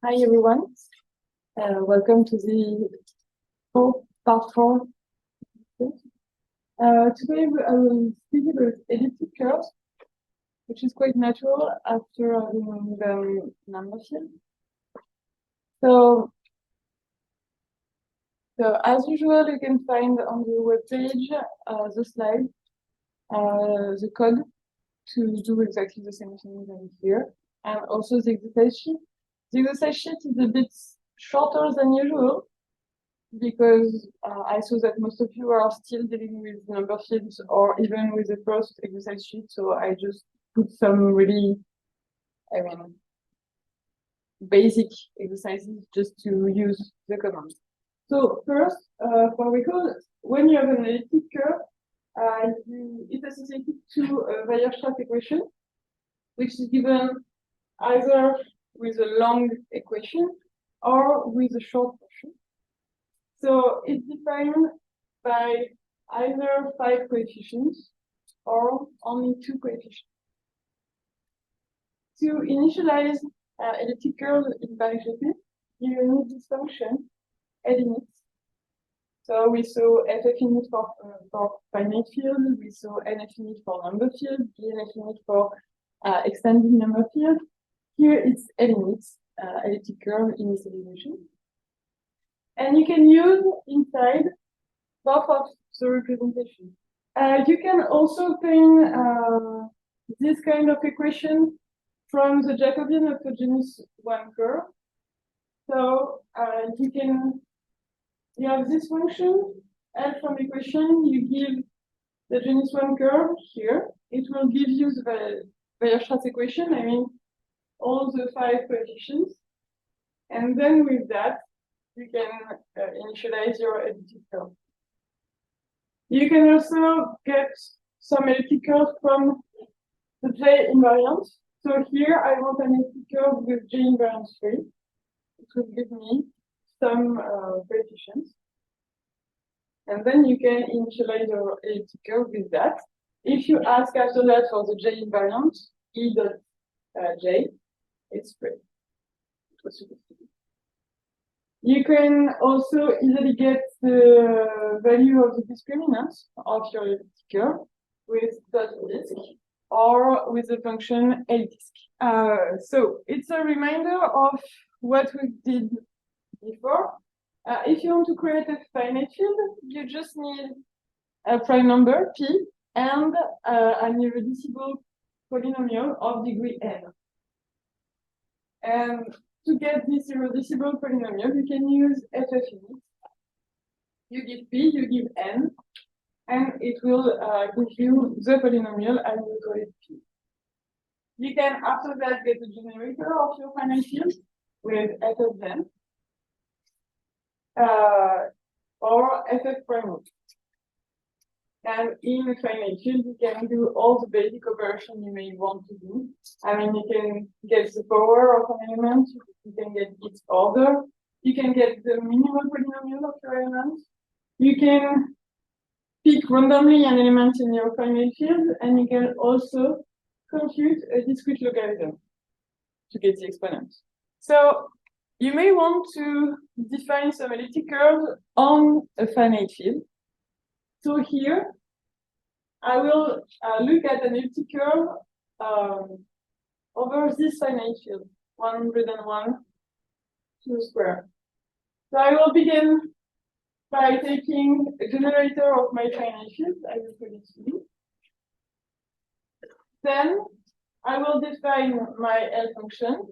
Hi everyone, welcome to the part 4. Today I will speak about elliptic curves, which is quite natural after having them number field. So as usual, you can find on the webpage the slide, the code to do exactly the same thing than here, and also the exercise sheet. The exercise sheet is a bit shorter than usual, because I saw that most of you are still dealing with number fields or even with the first exercise sheet, so I just put some really, basic exercises just to use the command. So first, for recall, when you have an elliptic curve, it's associated to a Weierstrass equation, which is given either with a long equation or with a short version. So it's defined by either 5 coefficients or only 2 coefficients. To initialize elliptic curve in Exercices, you need this function, Limit. So we saw ff init for finite field, we saw nf init for number field, dnf init for extending number field. Here it's Limit, elliptic curve initialization. And you can use inside both of the representation. You can also obtain this kind of equation from the Jacobian of a genus 1 curve. So you have this function, and from equation you give the genus 1 curve here. It will give you the Weierstrass equation, all the 5 coefficients. And then with that, you can initialize your elliptic curve. You can also get some elliptic curve from the J invariant. So here I want an elliptic curve with J invariant 3. It will give me some coefficients. And then you can initialize your elliptic curve with that. If you ask after that for the J invariant, E dot J, it's 3. It was supposed to be. You can also easily get the value of the discriminant of your elliptic curve with dot disk or with the function Elliptic. So it's a reminder of what we did before. If you want to create a finite field, you just need a prime number, P, and an irreducible polynomial of degree n. And to get this irreducible polynomial, you can use ff init. You give P, you give n, and it will give you the polynomial and you call it P. You can, after that, get the generator of your finite field with ff or ff prime. And in a finite field, you can do all the basic operations you may want to do. You can get the power of an element, you can get its order, you can get the minimal polynomial of your element, you can pick randomly an element in your finite field, and you can also compute a discrete logarithm to get the exponent. So you may want to define some elliptic curves on a finite field. So here, I will look at an elliptic curve over this finite field, 101 to the square. So I will begin by taking a generator of my finite field. I will put it C. Then I will define my L function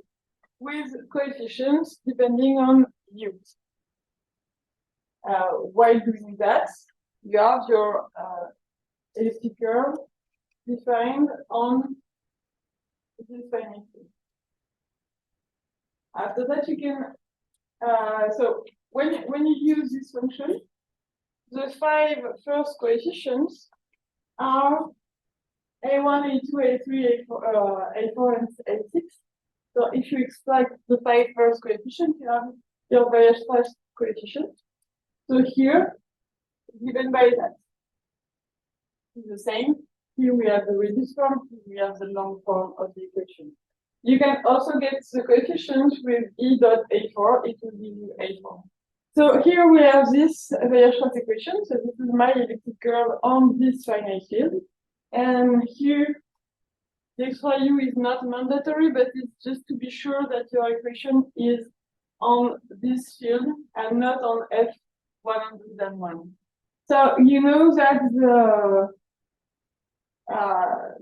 with coefficients depending on U. While doing that, you have your elliptic curve defined on this finite field. After that, you can so when you use this function, the 5 first coefficients are A1, A2, A3, A4, and A6. So if you extract the 5 first coefficients, you have your Weierstrass coefficient. So here, given by that, it's the same. Here we have the reduced form, here we have the long form of the equation. You can also get the coefficient with E dot A4, it will give you A4. So here we have this Weierstrass equation. So this is my elliptic curve on this finite field. And here, the XYU is not mandatory, but it's just to be sure that your equation is on this field and not on F101. So you know that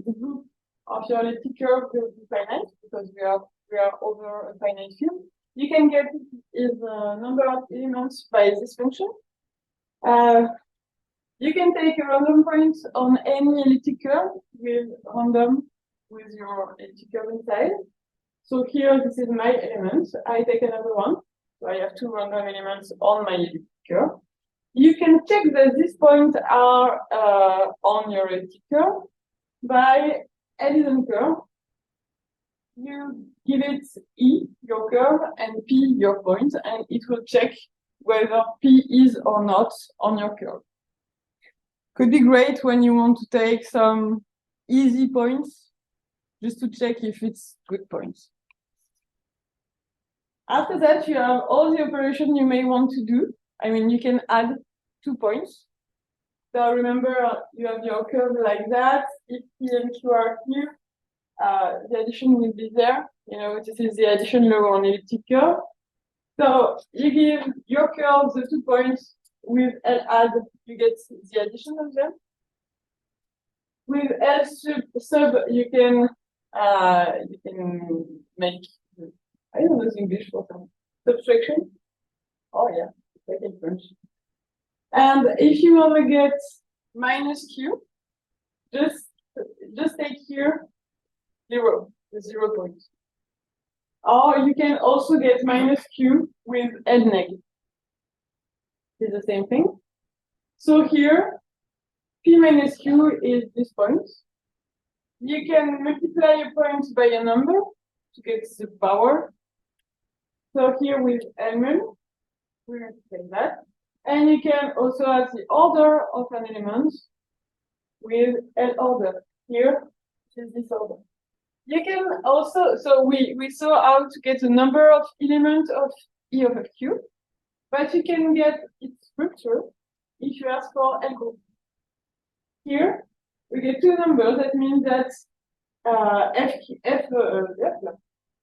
the group of your elliptic curve will be finite because we are over a finite field. You can get is the number of elements by this function. You can take a random point on any elliptic curve with random with your elliptic curve inside. So here, this is my element. I take another one. So I have two random elements on my elliptic curve. You can check that these points are on your elliptic curve by Edison curve. You give it E, your curve, and P, your point, and it will check whether P is or not on your curve. Could be great when you want to take some easy points, just to check if it's good points. After that, you have all the operations you may want to do. I mean, you can add 2 points. So remember, you have your curve like that. If P and Q are here, the addition will be there. You know, this is the addition law on elliptic curve. So you give your curve the 2 points with L add, you get the addition of them. With L sub, you can make, I don't know the English for some subtraction. Oh yeah, like in French. And if you want to get minus Q, just take here 0, the 0 point. Or you can also get minus Q with L neg. It's the same thing. So here, P minus Q is this point. You can multiply a point by a number to get the power. So here with L, we multiply that. And you can also have the order of an element with L order. Here is this order. You can also, so we saw how to get the number of elements of E of Q, but you can get its structure if you ask for L group. Here, we get 2 numbers. That means that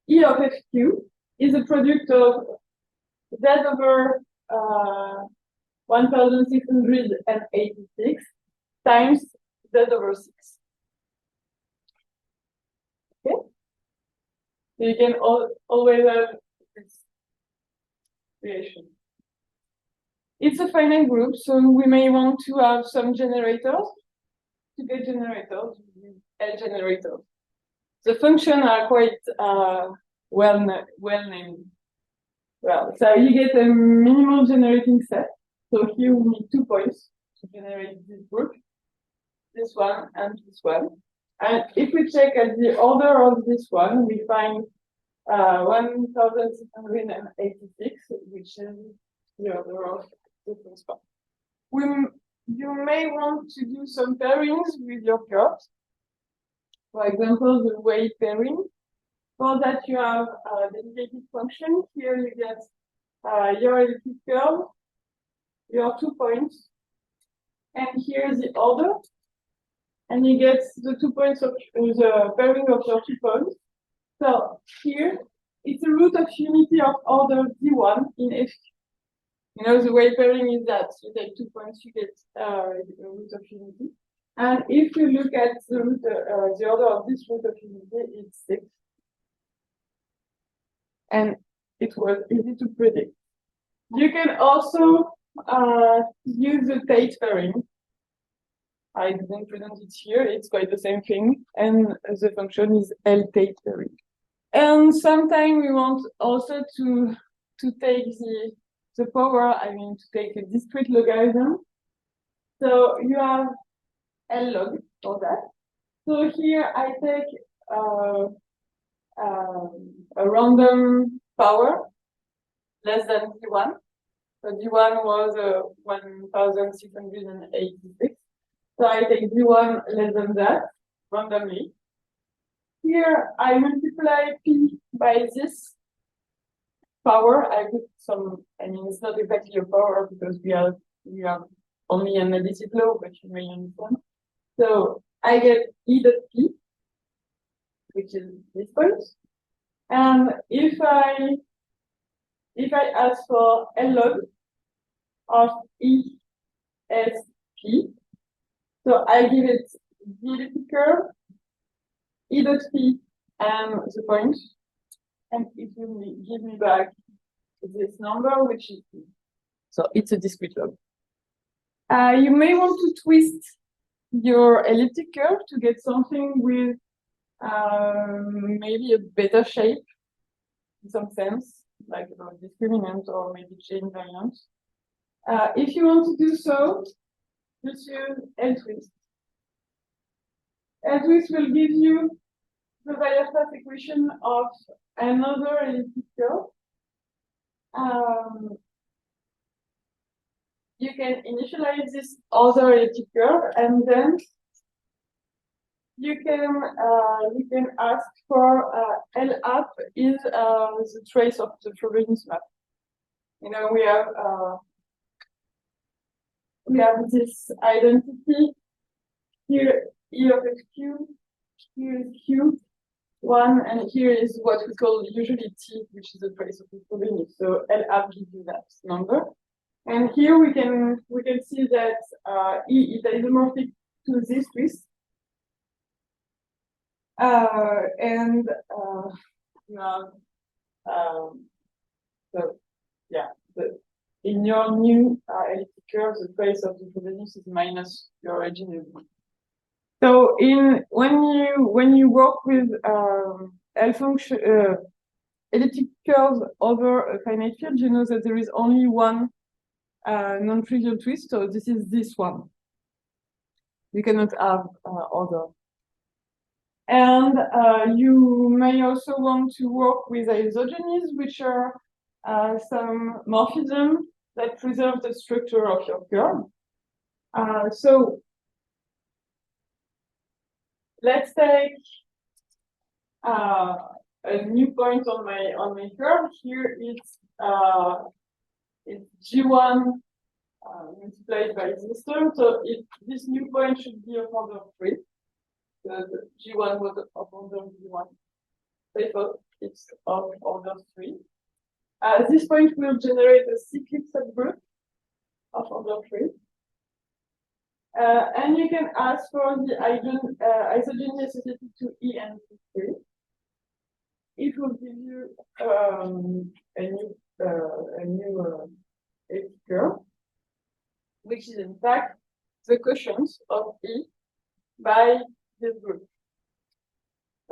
E of FQ is a product of Z over 1686 times Z over 6. Okay? So you can always have this relation. It's a finite group, so we may want to have some generators. To get generators, we use L generators. The functions are quite well named. Well, so you get a minimal generating set. So here we need 2 points to generate this group, this one and this one. And if we check at the order of this one, we find 1686, which is the order of the first one. You may want to do some pairings with your curves. For example, the weight pairing. For that, you have a dedicated function. Here you get your elliptic curve, your 2 points, and here is the order. And you get the 2 points of the pairing of your 2 points. So here, it's a root of unity of order D1 in F. You know, the way pairing is that you take 2 points, you get a root of unity. And if you look at the root, the order of this root of unity, it's 6. And it was easy to predict. You can also use the Tate pairing. I didn't present it here, it's quite the same thing. And the function is L Tate pairing. And sometimes we want also to take the power, I mean, to take a discrete logarithm. So you have L log for that. So here I take a random power less than D1. So D1 was 1686. 86. So I take D1 less than that randomly. And if we look at the root of unity of order D1 in F, you know, the way pairing is that you take 2 points, you generate this group. This one, and it was easy to predict. You can also take Here I multiply P by this power. I put some, I mean, it's not exactly a power because we have only an additive law, but you may understand. So I get E dot P, which is this point. And if I ask for L log of E S P, so I give it the elliptic curve, E dot P, and the point, and it will give me back this number, which is P. So it's a discrete log. You may want to twist your elliptic curve to get something with maybe a better shape in some sense, like a discriminant or maybe chain variant. If you want to do so, just use L-twist. L-twist will give you the Weierstrass equation of another elliptic curve. You can initialize this other elliptic curve, and then you can ask for L up is the trace of the Frobenius map. You know, we have this identity here, E of XQ, here is Q1, and here is what we call usually T, which is the trace of the Frobenius. So L up gives you that number. And here we can see that E is isomorphic to this twist. And you have so yeah, in your new elliptic curve, the trace of the Frobenius is minus your original. So when you work with L function elliptic curves over a finite field, you know that there is only one non-trivial twist. So this is this one. You cannot have other. And you may also want to work with isogenies, which are some morphism that preserve the structure of your curve. So let's take a new point on my curve. Here it's G1 multiplied by this term. So this new point should be of order 3. The G1 was of order G1. So it's of order 3. This point will generate a cyclic subgroup of order 3. And you can ask for the isogeny associated to E and T3. It will give you a new elliptic curve, which is in fact the quotient of E by this group.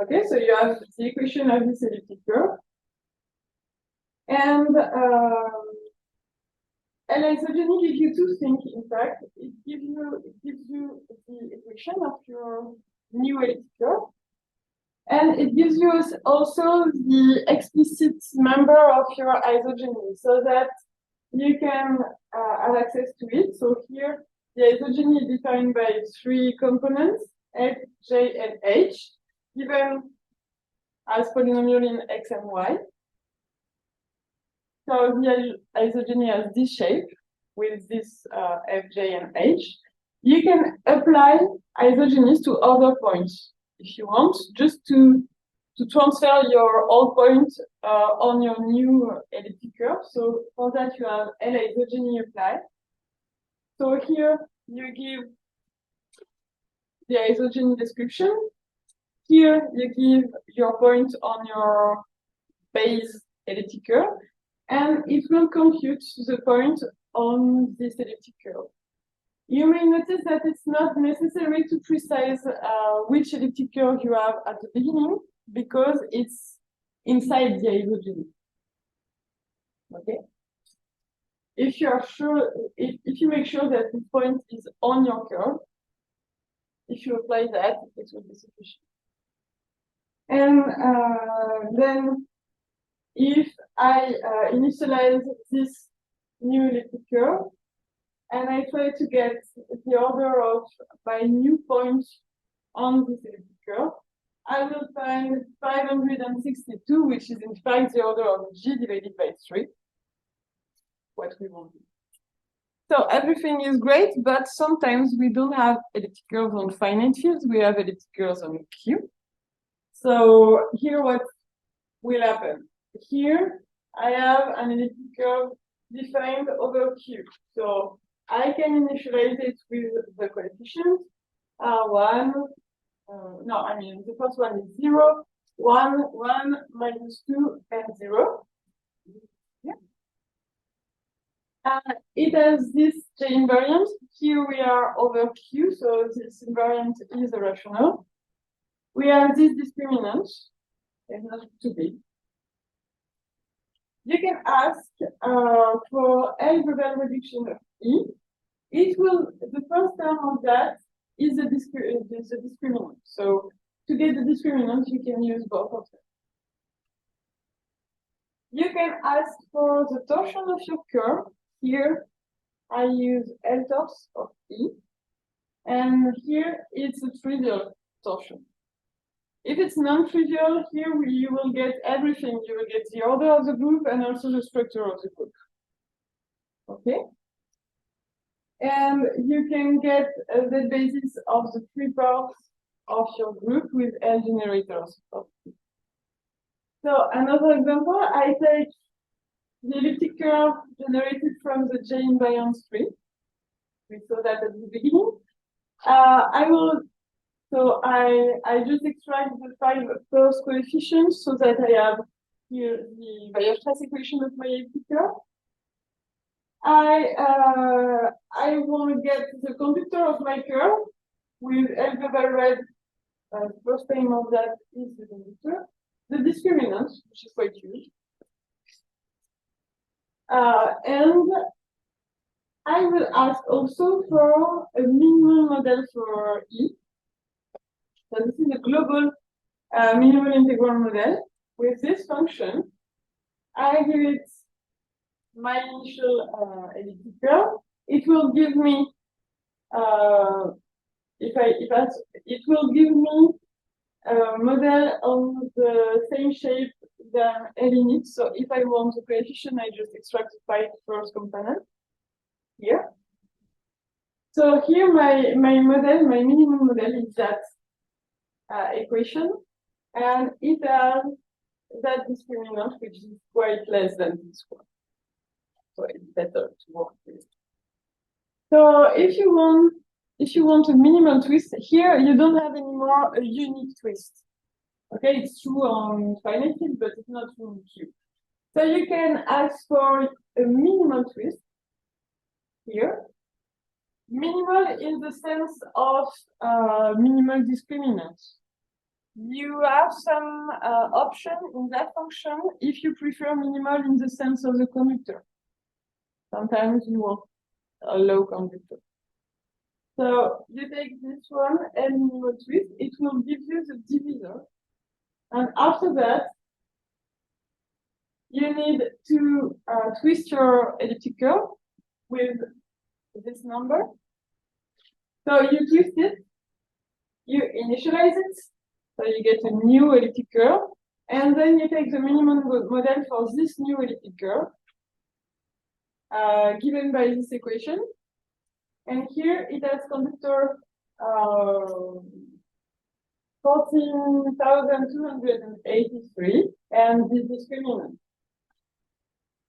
Okay, so you have the equation of this elliptic curve. And isogeny gives you two things, in fact. It gives you the equation of your new elliptic curve. And it gives you also the explicit member of your isogeny, so that you can have access to it. So here, the isogeny is defined by 3 components, F, J, and H, given as polynomial in X and Y. So the isogeny has this shape with this F, J, and H. You can apply isogenies to other points if you want, just to transfer your old point on your new elliptic curve. So for that, you have L isogeny applied. So here you give the isogeny description. Here you give your point on your base elliptic curve, and it will compute the point on this elliptic curve. You may notice that it's not necessary to precise which elliptic curve you have at the beginning, because it's inside the isogeny. Okay? If you are sure, if you make sure that the point is on your curve, if you apply that, it will be sufficient. And then if I initialize this new elliptic curve, and I try to get the order of my new point on this elliptic curve, I will find 562, which is in fact the order of G divided by 3. What we want. So everything is great, but sometimes we don't have elliptic curves on finite fields, we have elliptic curves on Q. So here what will happen? Here I have an elliptic curve defined over Q. So I can initialize it with the coefficient R1. No, I mean the first one is 0, 1, 1, -2, and 0. Yeah. It has this J invariant. Here we are over Q, so this invariant is irrational. We have this discriminant, it's not too big. You can ask for L global reduction of E. It will, the first term of that is the discriminant. So to get the discriminant, you can use both of them. You can ask for the torsion of your curve. Here I use L tors of E. And here it's a trivial torsion. If it's non-trivial, here you will get everything. You will get the order of the group and also the structure of the group. Okay? And you can get the basis of the 3 parts of your group with L generators. So another example, I take the elliptic curve generated from the J invariant tree. We saw that at the beginning. So I just extract the 5 first coefficients so that I have here the Weierstrass equation of my elliptic curve. I will get the conductor of my curve with L global red. First name of that is the conductor. The discriminant, which is quite huge. And I will ask also for a minimal model for E. So this is a global minimal integral model. With this function, I give it my initial elliptic curve. It will give me it will give me a model of the same shape than L init. So if I want the coefficient, I just extract the 5 first component here. So here my model, my minimum model is that equation, and it has that discriminant, which is quite less than this one. So it's better to work with. So if you want a minimal twist, here you don't have anymore a unique twist. Okay, it's true on finite field, but it's not true on Q. So you can ask for a minimal twist here. Minimal in the sense of minimal discriminant. You have some option in that function if you prefer minimal in the sense of the conductor. Sometimes you want a low conductor. So you take this one and minimal twist, it will give you the divisor. And after that, you need to twist your elliptic curve with this number. So you twist it, you initialize it, so you get a new elliptic curve, and then you take the minimum model for this new elliptic curve, given by this equation. And here it has conductor 14,283 and this discriminant.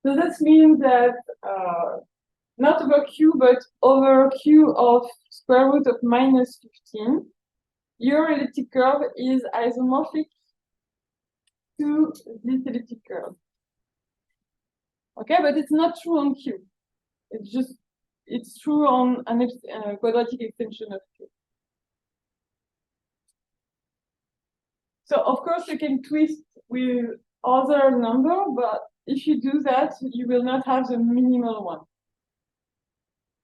So that means that not over Q, but over Q of square root of -15, your elliptic curve is isomorphic to this elliptic curve. Okay, but it's not true on Q. It's true on a quadratic extension of Q. So of course you can twist with other number, but if you do that, you will not have the minimal one.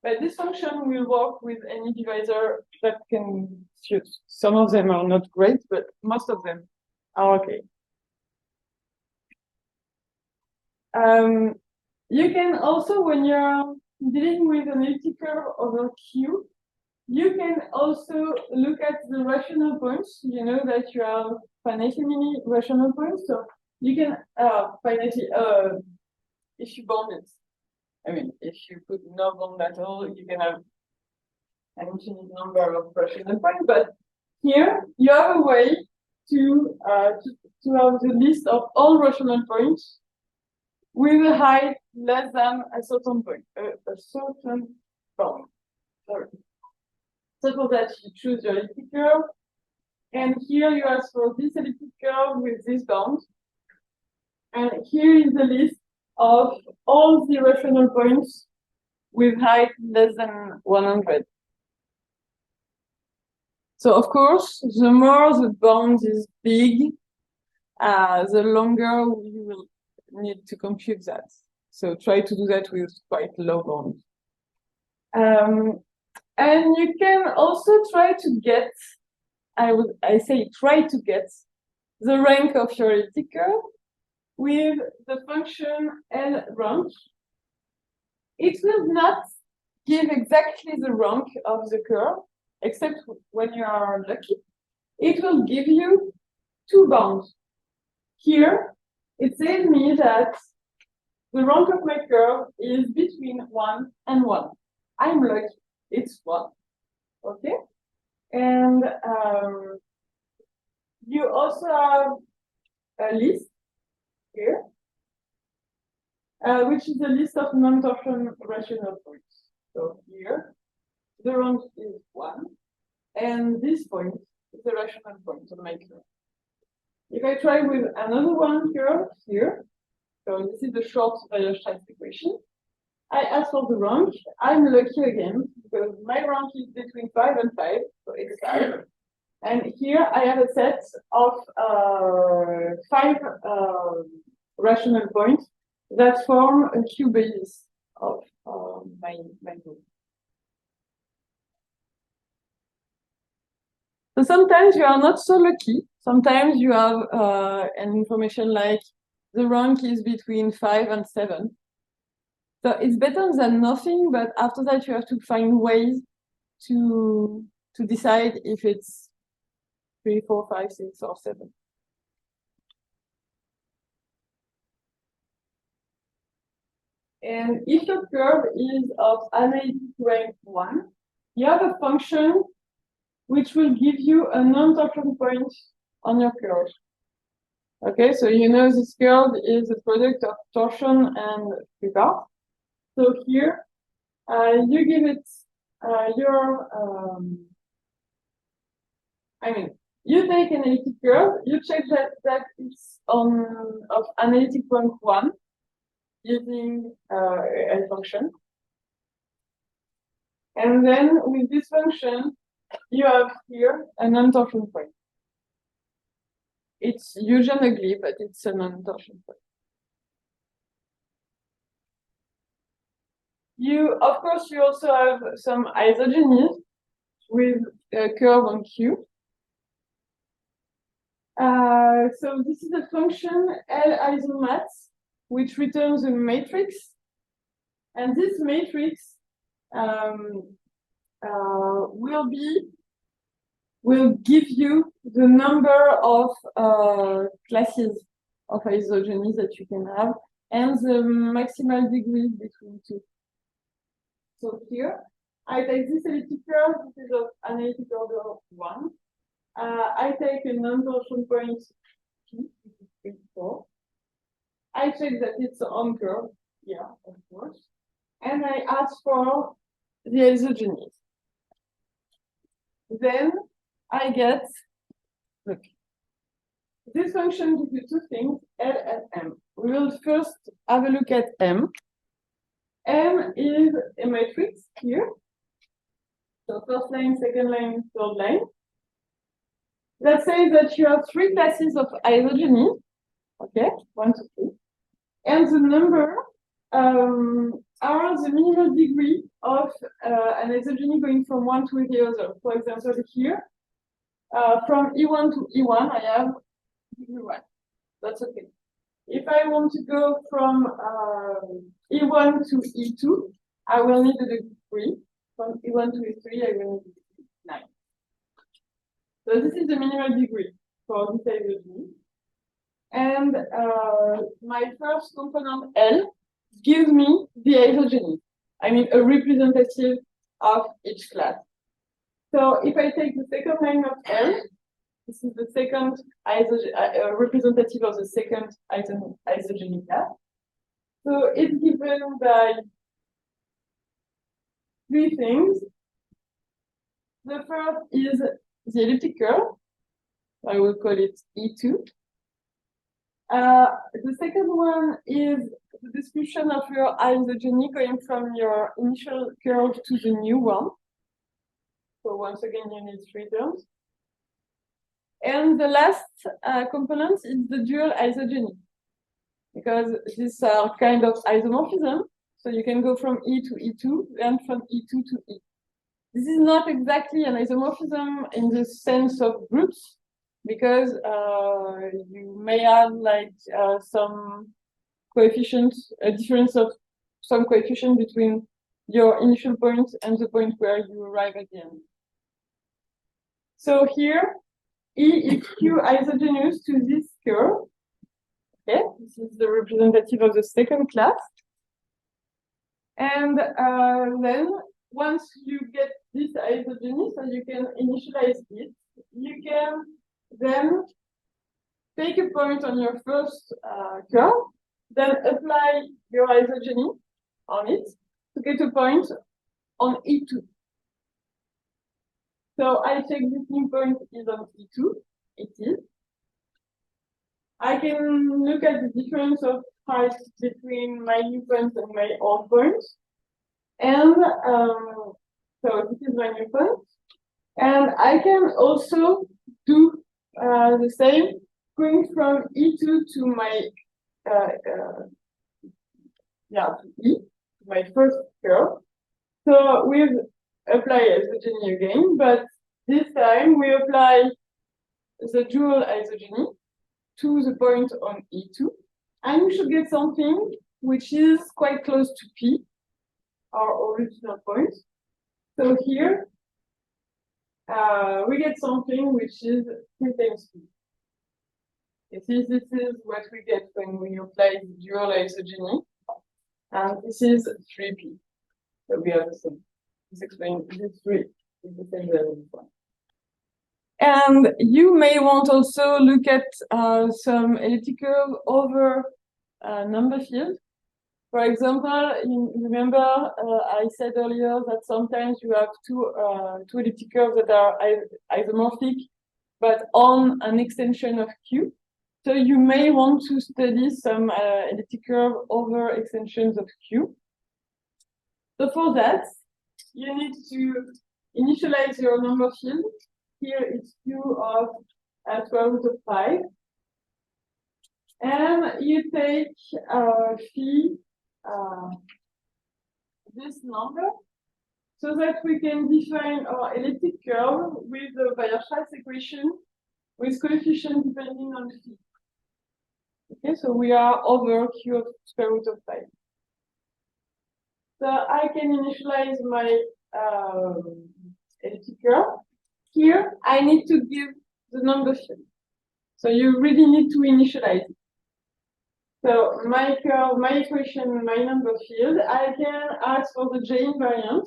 But this function will work with any divisor that can suit. Some of them are not great, but most of them are okay. You can also, when you're dealing with an elliptic curve over Q, You can also look at the rational points. You know that you have finitely many rational points, so you can finitely if you bound it. I mean, if you put no bound at all, you can have an infinite number of rational points. But here you have a way to have the list of all rational points with a height less than a certain point, a certain bound. Sorry. So for that, you choose your elliptic curve, and here you ask for this elliptic curve with this bound, and here is the list of all the rational points with height less than 100. So of course, the more the bound is big, the longer you will need to compute that. So try to do that with quite low bound. And you can also try to get, I say try to get the rank of your elliptic curve with the function L rank. It will not give exactly the rank of the curve, except when you are lucky. It will give you two bounds. Here, it says me that the rank of my curve is between 1 and 1. I'm lucky, it's 1. Okay? And you also have a list here, which is a list of non-torsion rational points. So here, the rank is 1, and this point is the rational point on my curve. If I try with another one curve here, so this is the short Weierstrass equation, I ask for the rank. I'm lucky again, because my rank is between 5 and 5, so it's 5. And here I have a set of 5 rational points that form a Q basis of my group. So sometimes you are not so lucky. Sometimes you have an information like the rank is between 5 and 7. So it's better than nothing, but after that you have to find ways to decide if it's 3, 4, 5, 6, or 7. And if your curve is of analytic rank 1, you have a function which will give you a non-torsion point on your curve. Okay, so you know this curve is a product of torsion and free path. So here, you give it you take an analytic curve, you check that it's of analytic rank 1 using a function. And then with this function, you have here a non-torsion point. It's usually ugly, but it's a non-torsion point. Of course, you also have some isogenies with a curve on Q. So this is a function L isomat, which returns a matrix, and this matrix will give you the number of classes of isogeny that you can have and the maximal degrees between two. So here, I take this elliptic curve, this is of analytic order 1. I take a non-torsion point P, which is 3, 4. I check that it's on curve, yeah, of course. And I ask for the isogenies. Then I get, look, this function gives you two things, L and M. We will first have a look at M. M is a matrix here. So first line, second line, third line. That says that you have 3 classes of isogeny. Okay, 1, 2, 3. And the number are the minimal degree of an isogeny going from one to the other. For example, here, from E1 to E1, I have degree 1. That's okay. If I want to go from E1 to E2, I will need a degree 3. From E1 to E3, I will need a degree So this is the minimal degree for this isogeny. And my first component L gives me the isogeny. I mean, a representative of each class. So if I take the second line of L, this is the second representative of the second isogeny class. So it's given by three things. The first is the elliptic curve. I will call it E2. The second one is the description of your isogeny going from your initial curve to the new one. So once again, you need three terms. And the last component is the dual isogeny, because these are kind of isomorphism. So you can go from E to E2 and from E2 to E. This is not exactly an isomorphism in the sense of groups, because you may have like some coefficients, a difference of some coefficient between your initial point and the point where you arrive at the end. So here, E is Q isogenous to this curve. Okay, this is the representative of the second class. And then once you get this isogeny, so you can initialize it, you can then take a point on your first curve, then apply your isogeny on it to get a point on E2. So I check this new point is on E2, it is. I can look at the difference of height between my new point and my old point. And so this is my new point. And I can also do the same, going from E2 to my E, my first curve. So we've applied isogeny again, but this time we apply the dual isogeny to the point on E2, and we should get something which is quite close to P, our original point. So here we get something which is 3 times P. You see, this is what we get when we apply the dual isogeny, and this is 3P. So we have the same. This explains this 3 is the same as this one. And you may want also look at some elliptic curve over number field. For example, you remember I said earlier that sometimes you have two elliptic curves that are isomorphic, but on an extension of Q. So you may want to study some elliptic curve over extensions of Q. So for that, you need to initialize your number field. Here it's Q of square root of 5. And you take phi, this number, so that we can define our elliptic curve with the Weierstrass equation with coefficient depending on phi. Okay, so we are over Q of square root of 5. So I can initialize my elliptic curve. Here, I need to give the number field. So you really need to initialize it. So my curve, my equation, my number field, I can ask for the J invariant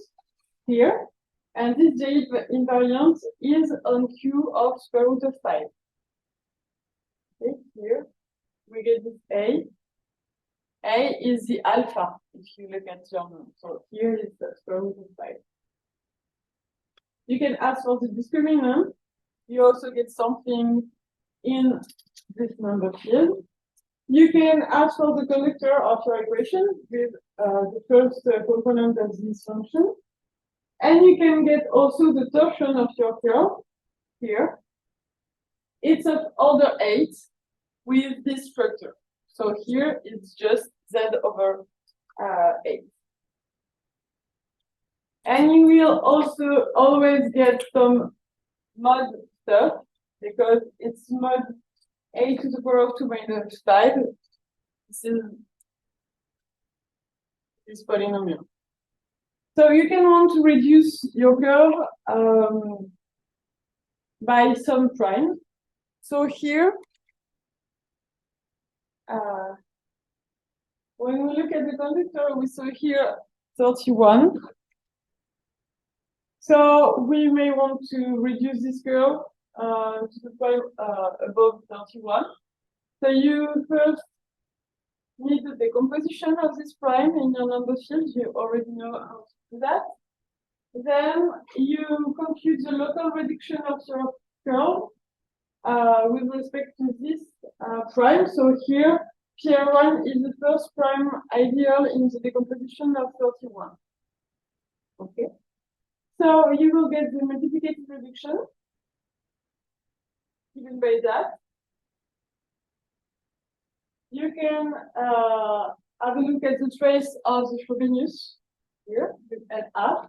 here. And this J invariant is on Q of square root of 5. Okay, here we get this A. A is the alpha, if you look at your number. So here is the square root of 5. You can ask for the discriminant. You also get something in this number field. You can ask for the conductor of your equation with the first component of this function. And you can get also the torsion of your curve here. It's of order 8 with this structure. So here it's just Z over 8. And you will also always get some mod stuff, because it's mod a to the power of 2 minus 5. This is this polynomial. So you can want to reduce your curve by some prime. So here, when we look at the conductor, we saw here 31. So we may want to reduce this curve to the prime above 31. So you first need the decomposition of this prime in your number field. You already know how to do that. Then you compute the local reduction of your curve with respect to this prime. So here, PR1 is the first prime ideal in the decomposition of 31. Okay. So you will get the multiplicative reduction given by that. You can have a look at the trace of the Frobenius here with LR.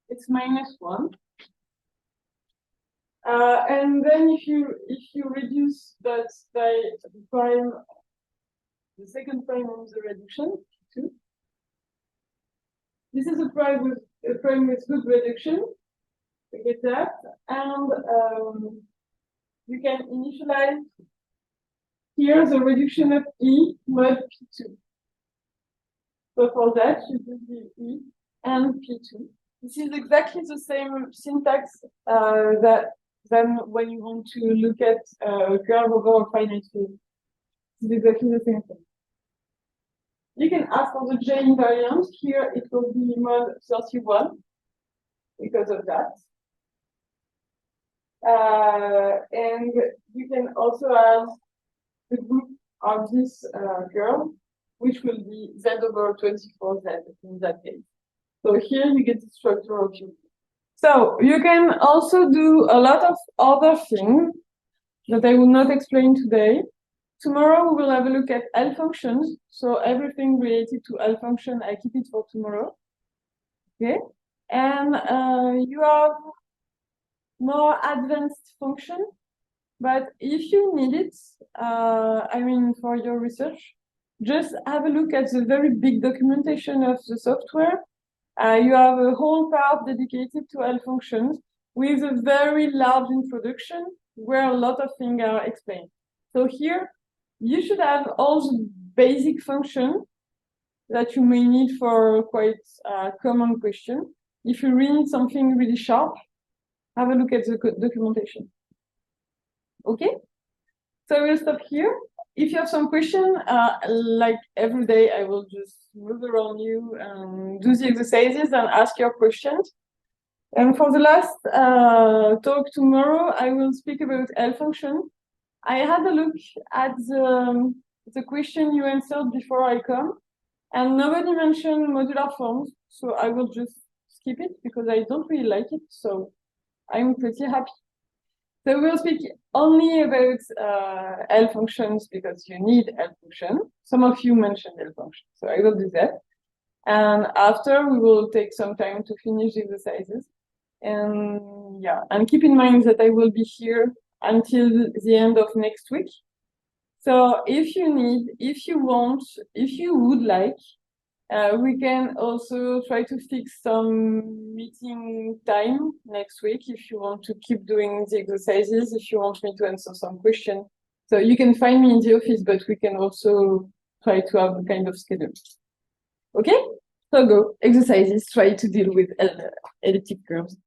It's -1. And then if you reduce that by the prime, the second prime of the reduction, 2. This is a prime with good reduction. You get that, and you can initialize here the reduction of E mod P2. So for that, you do the E and P2. This is exactly the same syntax than when you want to look at a curve over a finite field. It's exactly the same thing. You can ask for the J invariant. Here it will be mod 31 because of that. And you can also have the group of this curve, which will be Z over 24Z in that case. So here you get the structure of your group. So you can also do a lot of other things that I will not explain today. Tomorrow we will have a look at L functions. So everything related to L function, I keep it for tomorrow. Okay. And you have more advanced function, but if you need it, I mean, for your research, just have a look at the very big documentation of the software. You have a whole part dedicated to L functions with a very large introduction where a lot of things are explained. So here, you should have all the basic functions that you may need for quite a common question. If you really need something really sharp, have a look at the documentation. Okay? So we'll stop here. If you have some question, like every day, I will just move around you and do the exercises and ask your questions. And for the last talk tomorrow, I will speak about L function. I had a look at the question you answered before I come, and nobody mentioned modular forms, so I will just skip it because I don't really like it, so I'm pretty happy. So we'll speak only about L functions because you need L function. Some of you mentioned L function, so I will do that. And after, we will take some time to finish the exercises. And yeah, and keep in mind that I will be here until the end of next week. So if you need, if you want, if you would like, we can also try to fix some meeting time next week if you want to keep doing the exercises, if you want me to answer some question. So you can find me in the office, but we can also try to have a kind of schedule. Okay? So go, exercises, try to deal with elliptic curves.